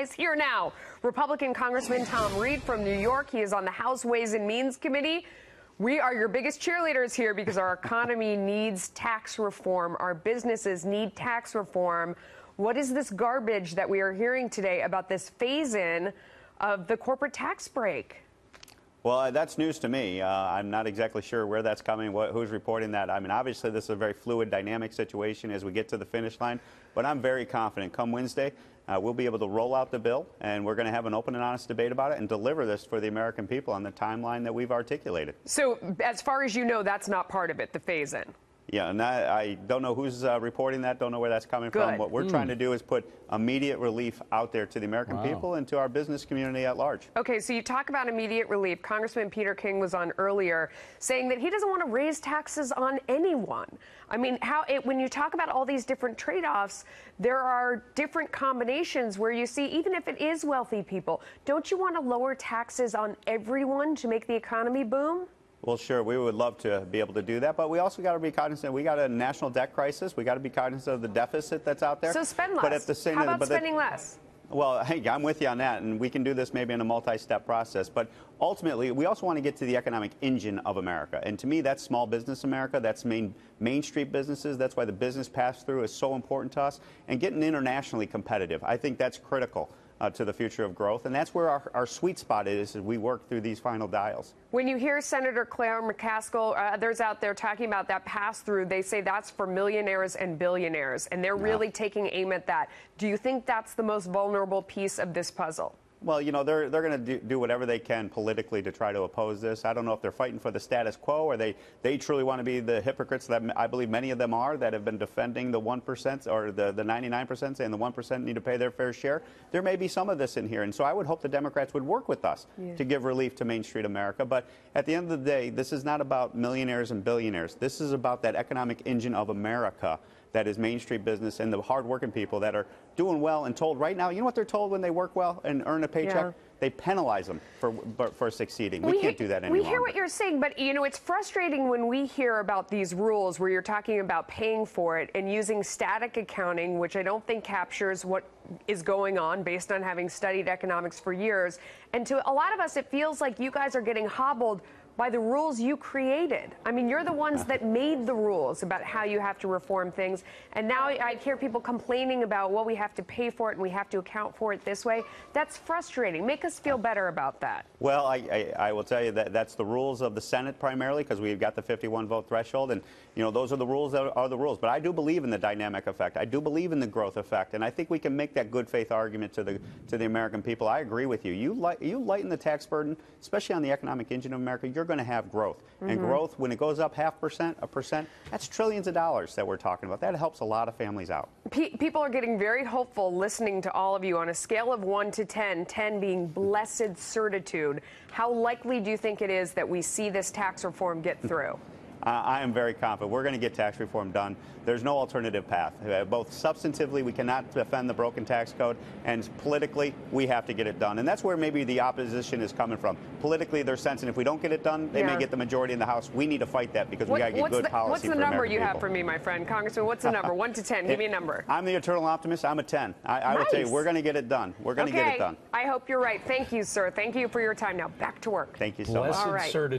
Is here now. Republican Congressman Tom Reed from New York. He is on the House Ways and Means Committee. We are your biggest cheerleaders here because our economy needs tax reform. Our businesses need tax reform. What is this garbage that we are hearing today about this phase-in of the corporate tax break? Well, that's news to me. I'm not exactly sure where that's coming, who's reporting that. I mean, obviously, this is a very fluid, dynamic situation as we get to the finish line. But I'm very confident come Wednesday, we'll be able to roll out the bill, and we're going to have an open and honest debate about it and deliver this for the American people on the timeline that we've articulated. So as far as you know, that's not part of it, the phase-in? Yeah, and I don't know who's reporting that, don't know where that's coming from. What we're trying to do is put immediate relief out there to the American people and to our business community at large. Okay, so you talk about immediate relief. Congressman Peter King was on earlier saying that he doesn't want to raise taxes on anyone. I mean, when you talk about all these different trade-offs, there are different combinations where you see, even if it is wealthy people, don't you want to lower taxes on everyone to make the economy boom? Well, sure, we would love to be able to do that, but we also got to be cognizant. We got a national debt crisis. We got to be cognizant of the deficit that's out there. So spend less. But at the same, how about spending less? Well, hey, I'm with you on that, and we can do this maybe in a multi-step process. But ultimately, we also want to get to the economic engine of America. And to me, that's small business America. That's Main Street businesses. That's why the business pass-through is so important to us. And getting internationally competitive, I think that's critical to the future of growth. And that's where our sweet spot is as we work through these final dials. When you hear Senator Claire McCaskill, others out there talking about that pass-through, they say that's for millionaires and billionaires, and they're really taking aim at that. Do you think that's the most vulnerable piece of this puzzle? Well, you know, they're going to do whatever they can politically to try to oppose this. I don't know if they're fighting for the status quo or they truly want to be the hypocrites that I believe many of them are, that have been defending the 1% or the 99% saying the 1% need to pay their fair share. There may be some of this in here. And so I would hope the Democrats would work with us to give relief to Main Street America. But at the end of the day, this is not about millionaires and billionaires. This is about that economic engine of America that is Main Street business and the hardworking people that are doing well and told right now, you know what they're told when they work well and earn a paycheck? Yeah. They penalize them for succeeding. We can't do that anymore. We hear what you're saying, but, you know, it's frustrating when we hear about these rules where you're talking about paying for it and using static accounting, which I don't think captures what is going on based on having studied economics for years. And to a lot of us, it feels like you guys are getting hobbled by the rules you created. I mean, you're the ones that made the rules about how you have to reform things. And now I hear people complaining about, well, we have to pay for it and we have to account for it this way. That's frustrating. Make us feel better about that. Well, I will tell you that that's the rules of the Senate primarily, because we've got the 51 vote threshold. And, you know, those are the rules that are the rules. But I do believe in the dynamic effect. I do believe in the growth effect. And I think we can make that good faith argument to the American people. I agree with you. You lighten the tax burden, especially on the economic engine of America, you're going to have growth. And growth, when it goes up 0.5%, 1%, that's trillions of dollars that we're talking about. That helps a lot of families out. People are getting very hopeful listening to all of you on a scale of 1 to 10, 10 being blessed certitude. How likely do you think it is that we see this tax reform get through? I am very confident we're going to get tax reform done. There's no alternative path. Both substantively, we cannot defend the broken tax code, and politically, we have to get it done. And that's where maybe the opposition is coming from. Politically, they're sensing if we don't get it done, they may get the majority in the House. We need to fight that because we got to get good policy for American What's the number you have for me, my friend? Congressman, what's the number? 1 to 10. Give me a number. I'm the eternal optimist. I'm a 10. I would say we're going to get it done. We're going to get it done. I hope you're right. Thank you, sir. Thank you for your time. Now back to work. Thank you so much. Blessed certitude.